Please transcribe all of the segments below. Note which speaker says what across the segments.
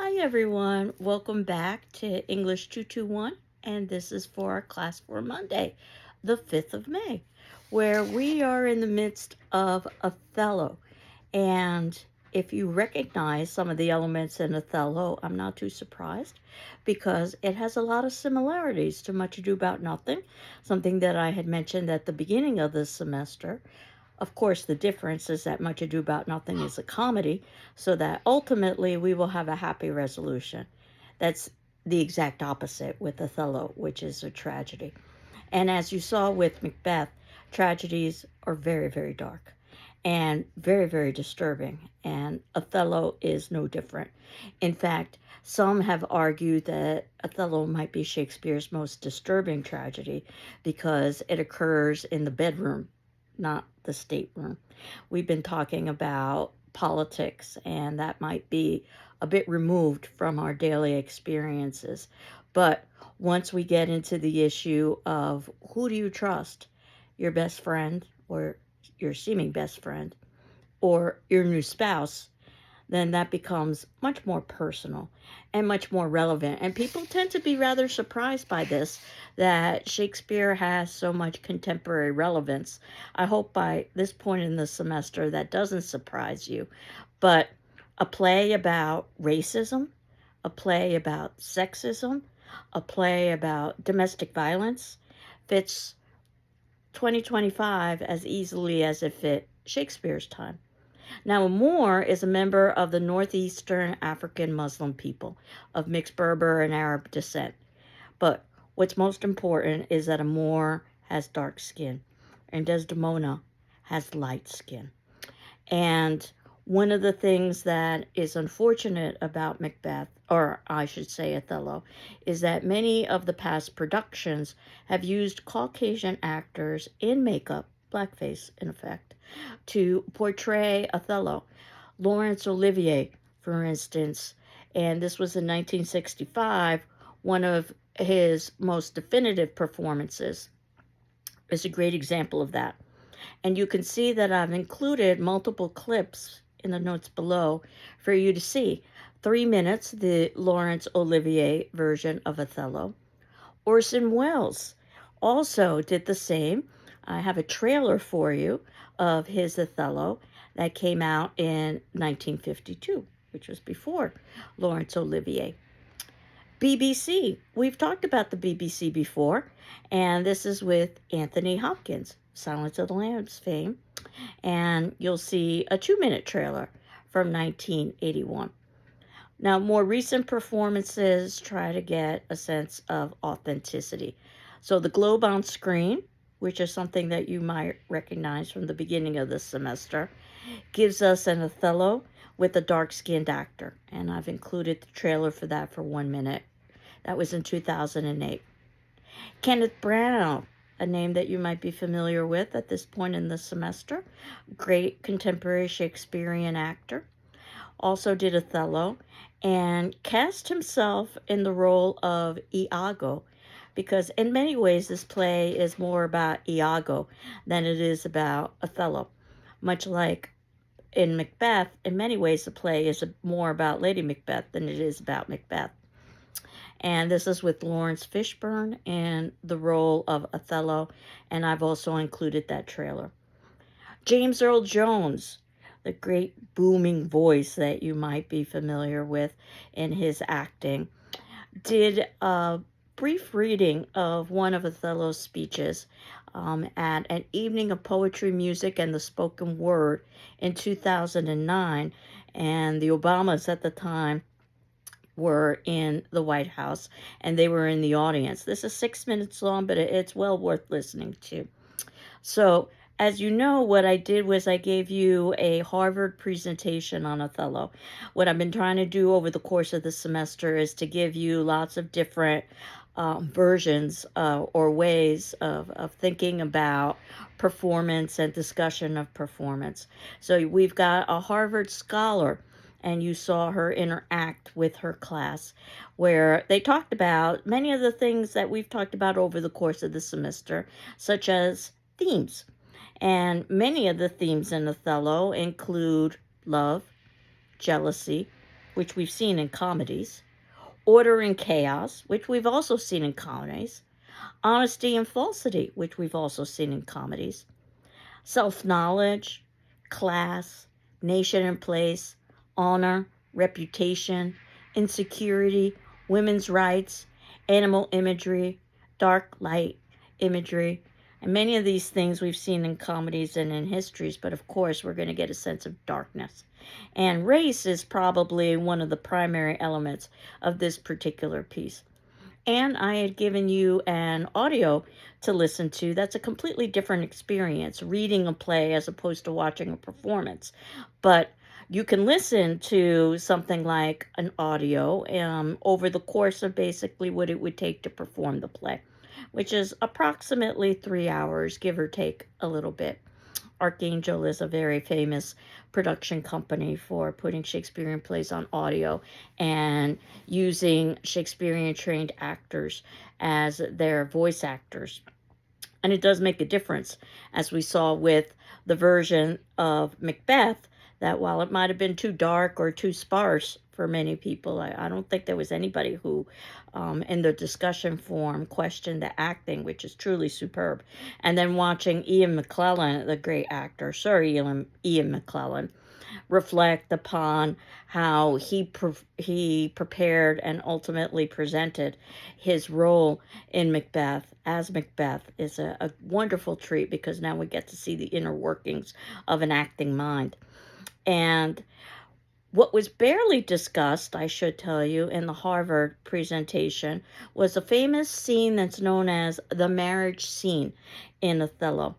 Speaker 1: Hi everyone, welcome back to English 221, and this is for our class for Monday, the 5th of May, where we are in the midst of Othello. And if you recognize some of the elements in Othello, I'm not too surprised because it has a lot of similarities to Much Ado About Nothing, something that I had mentioned at the beginning of this semester. Of course, the difference is that Much Ado About Nothing is a comedy, so that ultimately we will have a happy resolution. That's the exact opposite with Othello, which is a tragedy. And as you saw with Macbeth, tragedies are very, very dark and very, very disturbing. And Othello is no different. In fact, some have argued that Othello might be Shakespeare's most disturbing tragedy because it occurs in the bedroom, not the stateroom. We've been talking about politics, and that might be a bit removed from our daily experiences. But once we get into the issue of who do you trust, your best friend or your seeming best friend or your new spouse, then that becomes much more personal and much more relevant. And people tend to be rather surprised by this, that Shakespeare has so much contemporary relevance. I hope by this point in the semester that doesn't surprise you. But a play about racism, a play about sexism, a play about domestic violence fits 2025 as easily as it fit Shakespeare's time. Now, Moor is a member of the northeastern African Muslim people of mixed Berber and Arab descent. But what's most important is that a Moor has dark skin and Desdemona has light skin. And one of the things that is unfortunate about Macbeth, or I should say Othello, is that many of the past productions have used Caucasian actors in makeup, blackface in effect, to portray Othello. Laurence Olivier, for instance, and this was in 1965, one of his most definitive performances, is a great example of that. And you can see that I've included multiple clips in the notes below for you to see. 3 minutes, the Laurence Olivier version of Othello. Orson Welles also did the same. I have a trailer for you of his Othello that came out in 1952, which was before Laurence Olivier. BBC. We've talked about the BBC before, and this is with Anthony Hopkins, Silence of the Lambs fame, and you'll see a 2 minute trailer from 1981. Now, more recent performances try to get a sense of authenticity. So, the globe on screen, which is something that you might recognize from the beginning of this semester, gives us an Othello with a dark skinned actor. And I've included the trailer for that for 1 minute. That was in 2008. Kenneth Branagh, a name that you might be familiar with at this point in the semester, great contemporary Shakespearean actor, also did Othello and cast himself in the role of Iago because in many ways this play is more about Iago than it is about Othello. Much like in Macbeth, in many ways the play is more about Lady Macbeth than it is about Macbeth. And this is with Lawrence Fishburne in the role of Othello, and I've also included that trailer. James Earl Jones, the great booming voice that you might be familiar with in his acting, did a brief reading of one of Othello's speeches at an evening of poetry, music, and the spoken word in 2009. And the Obamas at the time were in the White House and they were in the audience. This is 6 minutes long, but it's well worth listening to. So, as you know, what I did was I gave you a Harvard presentation on Othello. What I've been trying to do over the course of the semester is to give you lots of different versions or ways of thinking about performance and discussion of performance. So we've got a Harvard scholar, and you saw her interact with her class, where they talked about many of the things that we've talked about over the course of the semester, such as themes. And many of the themes in Othello include love, jealousy, which we've seen in comedies, order and chaos, which we've also seen in comedies, honesty and falsity, which we've also seen in comedies, self-knowledge, class, nation and place, honor, reputation, insecurity, women's rights, animal imagery, dark light imagery, and many of these things we've seen in comedies and in histories, but of course we're going to get a sense of darkness. And race is probably one of the primary elements of this particular piece. And I had given you an audio to listen to. That's a completely different experience, reading a play as opposed to watching a performance. But you can listen to something like an audio over the course of basically what it would take to perform the play, which is approximately 3 hours, give or take a little bit. Archangel is a very famous production company for putting Shakespearean plays on audio and using Shakespearean trained actors as their voice actors. And it does make a difference, as we saw with the version of Macbeth, that while it might have been too dark or too sparse for many people, I don't think there was anybody who, in the discussion forum, questioned the acting, which is truly superb. And then watching Ian McKellen, the great actor, Sir Ian McKellen, reflect upon how he prepared and ultimately presented his role in Macbeth as Macbeth is a wonderful treat, because now we get to see the inner workings of an acting mind. And what was barely discussed, I should tell you, in the Harvard presentation was a famous scene that's known as the marriage scene in Othello.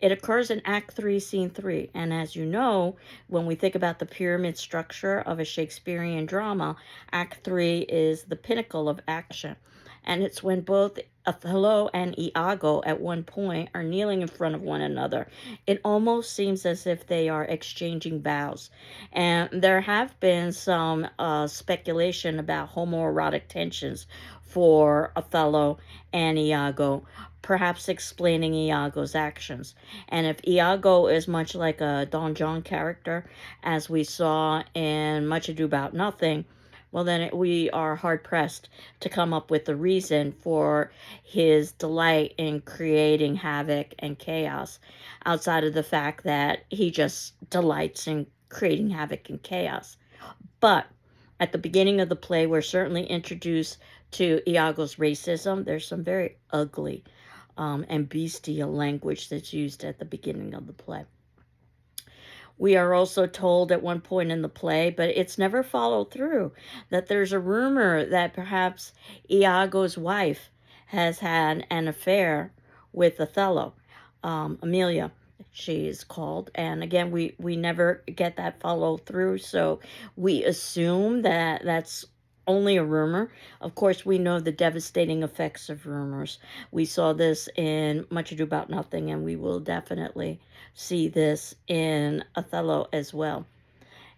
Speaker 1: It occurs in Act 3, Scene 3. And as you know, when we think about the pyramid structure of a Shakespearean drama, Act 3 is the pinnacle of action. And it's when both Othello and Iago at one point are kneeling in front of one another. It almost seems as if they are exchanging vows. And there have been some speculation about homoerotic tensions for Othello and Iago, perhaps explaining Iago's actions. And if Iago is much like a Don John character, as we saw in Much Ado About Nothing, well, then we are hard-pressed to come up with a reason for his delight in creating havoc and chaos, outside of the fact that he just delights in creating havoc and chaos. But at the beginning of the play, we're certainly introduced to Iago's racism. There's some very ugly and bestial language that's used at the beginning of the play. We are also told at one point in the play, but it's never followed through, that there's a rumor that perhaps Iago's wife has had an affair with Othello, Emilia, she is called. And again, we never get that follow through, so we assume that that's only a rumor. Of course, we know the devastating effects of rumors. We saw this in Much Ado About Nothing, and we will definitely see this in Othello as well.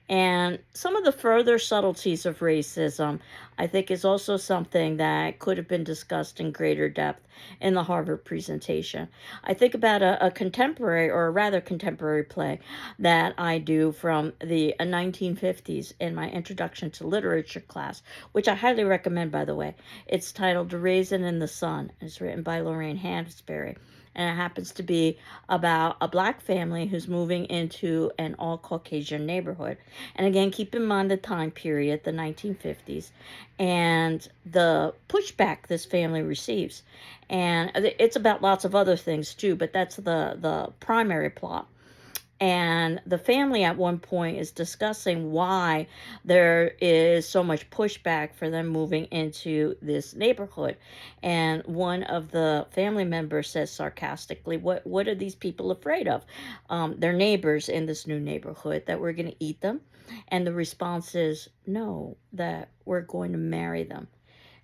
Speaker 1: And some of the further subtleties of racism, I think, is also something that could have been discussed in greater depth in the Harvard presentation. I think about a contemporary, or a rather contemporary play that I do from the 1950s in my Introduction to Literature class, which I highly recommend, by the way. It's titled A Raisin in the Sun. It's written by Lorraine Hansberry. And it happens to be about a black family who's moving into an all-Caucasian neighborhood. And again, keep in mind the time period, the 1950s, and the pushback this family receives. And it's about lots of other things too, but that's the primary plot. And the family at one point is discussing why there is so much pushback for them moving into this neighborhood. And one of the family members says sarcastically, what are these people afraid of? Their neighbors in this new neighborhood, that we're going to eat them? And the response is, no, that we're going to marry them.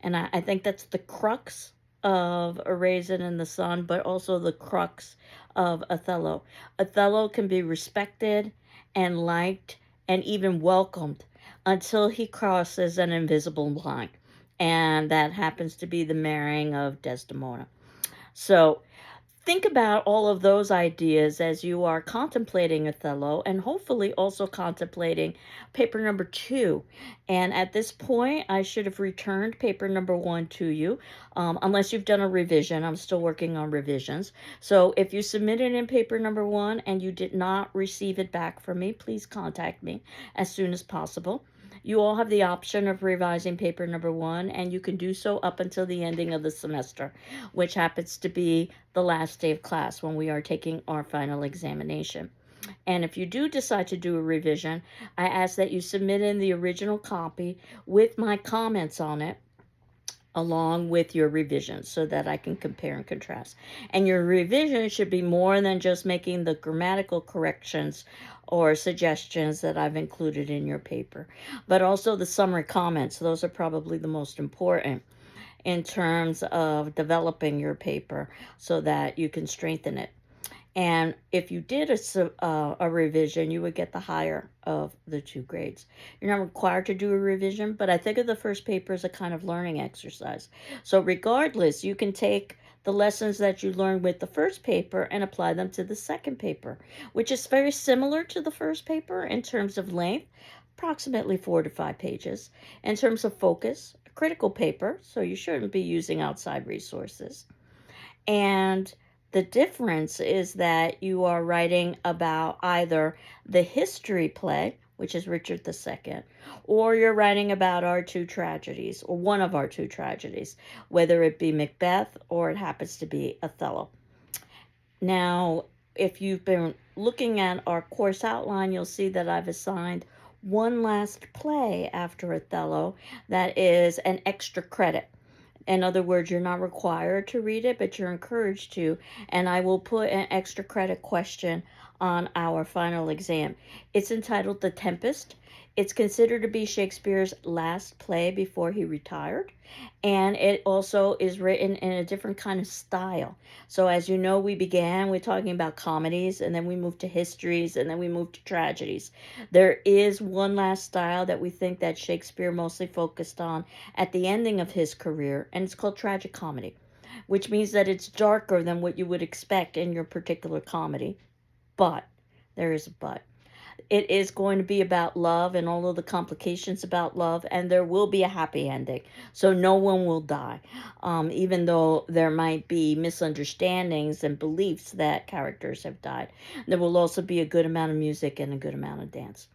Speaker 1: And I think that's the crux of A Raisin in the Sun, but also the crux of Othello. Othello can be respected and liked and even welcomed until he crosses an invisible line. And that happens to be the marrying of Desdemona. So Think about all of those ideas as you are contemplating Othello and hopefully also contemplating paper number 2. And at this point, I should have returned paper number 1 to you, unless you've done a revision. I'm still working on revisions. So if you submitted in paper number 1 and you did not receive it back from me, please contact me as soon as possible. You all have the option of revising paper number 1, and you can do so up until the ending of the semester, which happens to be the last day of class when we are taking our final examination. And if you do decide to do a revision, I ask that you submit in the original copy with my comments on it along with your revisions so that I can compare and contrast. And your revision should be more than just making the grammatical corrections or suggestions that I've included in your paper, but also the summary comments. Those are probably the most important in terms of developing your paper so that you can strengthen it. And if you did a revision, you would get the higher of the 2 grades. You're not required to do a revision, but I think of the first paper as a kind of learning exercise. So regardless, you can take the lessons that you learned with the first paper and apply them to the second paper, which is very similar to the first paper in terms of length, approximately 4 to 5 pages. In terms of focus, a critical paper, so you shouldn't be using outside resources. And the difference is that you are writing about either the history play, which is Richard II, or you're writing about our 2 tragedies, or one of our 2 tragedies, whether it be Macbeth or it happens to be Othello. Now, if you've been looking at our course outline, you'll see that I've assigned one last play after Othello that is an extra credit. In other words, you're not required to read it, but you're encouraged to. And I will put an extra credit question on our final exam. It's entitled The Tempest. It's considered to be Shakespeare's last play before he retired. And it also is written in a different kind of style. So as you know, we began with talking about comedies, and then we moved to histories, and then we moved to tragedies. There is one last style that we think that Shakespeare mostly focused on at the ending of his career, and it's called tragic comedy, which means that it's darker than what you would expect in your particular comedy. But, there is a but. It is going to be about love and all of the complications about love, and there will be a happy ending. So no one will die, even though there might be misunderstandings and beliefs that characters have died. There will also be a good amount of music and a good amount of dance.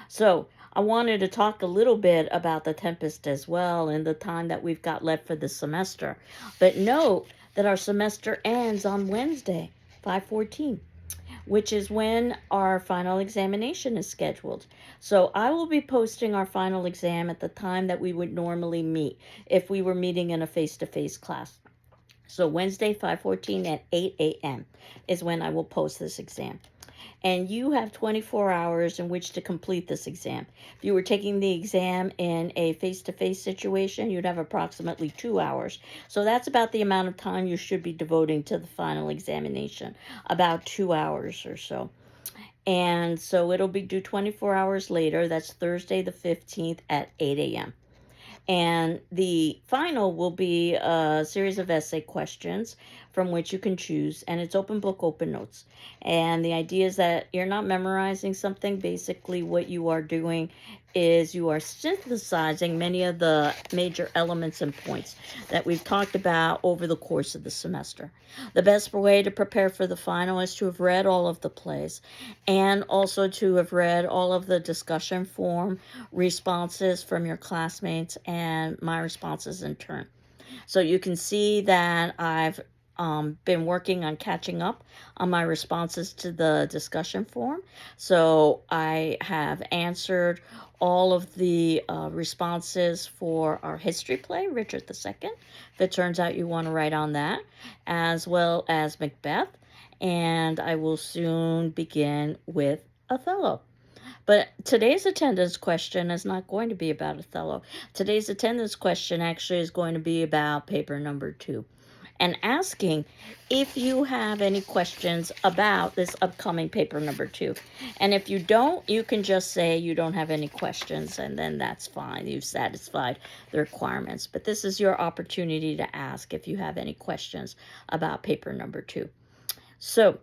Speaker 1: So I wanted to talk a little bit about The Tempest as well in the time that we've got left for the semester. But note that our semester ends on Wednesday, 5/14, which is when our final examination is scheduled. So I will be posting our final exam at the time that we would normally meet if we were meeting in a face-to-face class. So Wednesday, 5/14 at 8 a.m. is when I will post this exam. And you have 24 hours in which to complete this exam. If you were taking the exam in a face-to-face situation, you'd have approximately 2 hours. So that's about the amount of time you should be devoting to the final examination, about 2 hours or so. And so it'll be due 24 hours later. That's Thursday the 15th at 8 a.m. And the final will be a series of essay questions from which you can choose, and it's open book, open notes. And the idea is that you're not memorizing something. Basically, what you are doing is you are synthesizing many of the major elements and points that we've talked about over the course of the semester. The best way to prepare for the final is to have read all of the plays and also to have read all of the discussion forum responses from your classmates and my responses in turn. So you can see that I've been working on catching up on my responses to the discussion forum. So I have answered all of the responses for our history play, Richard II, if it turns out you want to write on that, as well as Macbeth. And I will soon begin with Othello. But today's attendance question is not going to be about Othello. Today's attendance question actually is going to be about paper number 2 and asking if you have any questions about this upcoming paper number 2. And if you don't, you can just say you don't have any questions, and then that's fine. You've satisfied the requirements. But this is your opportunity to ask if you have any questions about paper number 2. So,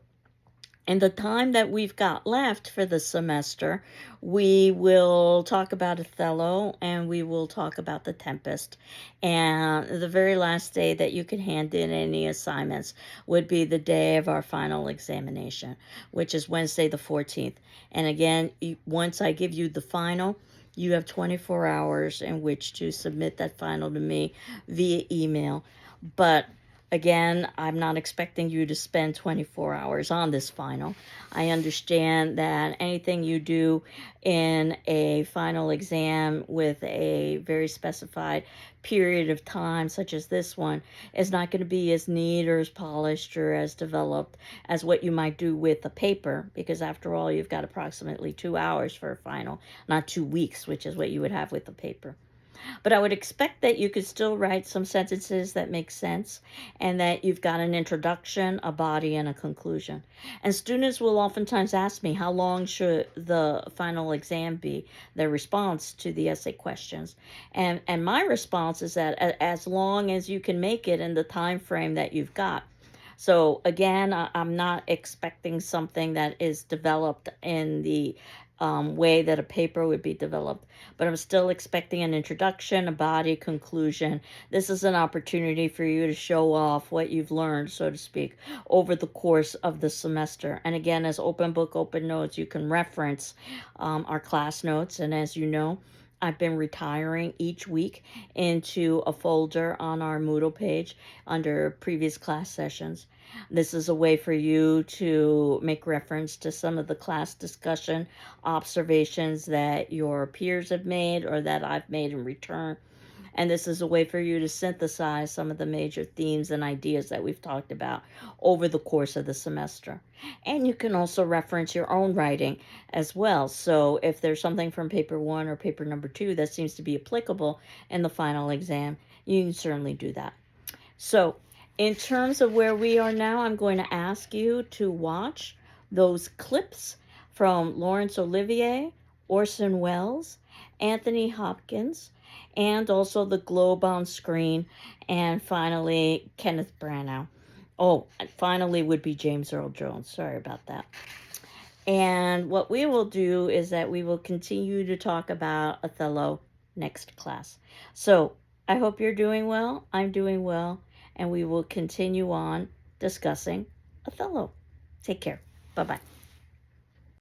Speaker 1: in the time that we've got left for the semester, we will talk about Othello and we will talk about The Tempest. And the very last day that you can hand in any assignments would be the day of our final examination, which is Wednesday the 14th. And again, once I give you the final, you have 24 hours in which to submit that final to me via email. But again, I'm not expecting you to spend 24 hours on this final. I understand that anything you do in a final exam with a very specified period of time, such as this one, is not going to be as neat or as polished or as developed as what you might do with a paper, because after all, you've got approximately 2 hours for a final, not 2 weeks, which is what you would have with a paper. But I would expect that you could still write some sentences that make sense and that you've got an introduction, a body, and a conclusion. And students will oftentimes ask me, how long should the final exam be, their response to the essay questions? And my response is that as long as you can make it in the time frame that you've got. So again, I'm not expecting something that is developed in the way that a paper would be developed, but I'm still expecting an introduction, a body, conclusion. This is an opportunity for you to show off what you've learned, so to speak, over the course of the semester. And again, as open book, open notes, you can reference our class notes. And as you know, I've been retiring each week into a folder on our Moodle page under previous class sessions. This is a way for you to make reference to some of the class discussion observations that your peers have made or that I've made in return. And this is a way for you to synthesize some of the major themes and ideas that we've talked about over the course of the semester. And you can also reference your own writing as well. So if there's something from paper 1 or paper number 2 that seems to be applicable in the final exam, you can certainly do that. So in terms of where we are now, I'm going to ask you to watch those clips from Laurence Olivier, Orson Welles, Anthony Hopkins, and also the globe on screen, and finally Kenneth Branagh. Oh, and finally would be James Earl Jones. Sorry about that. And what we will do is that we will continue to talk about Othello next class. So I hope you're doing well. I'm doing well. And we will continue on discussing Othello. Take care. Bye-bye.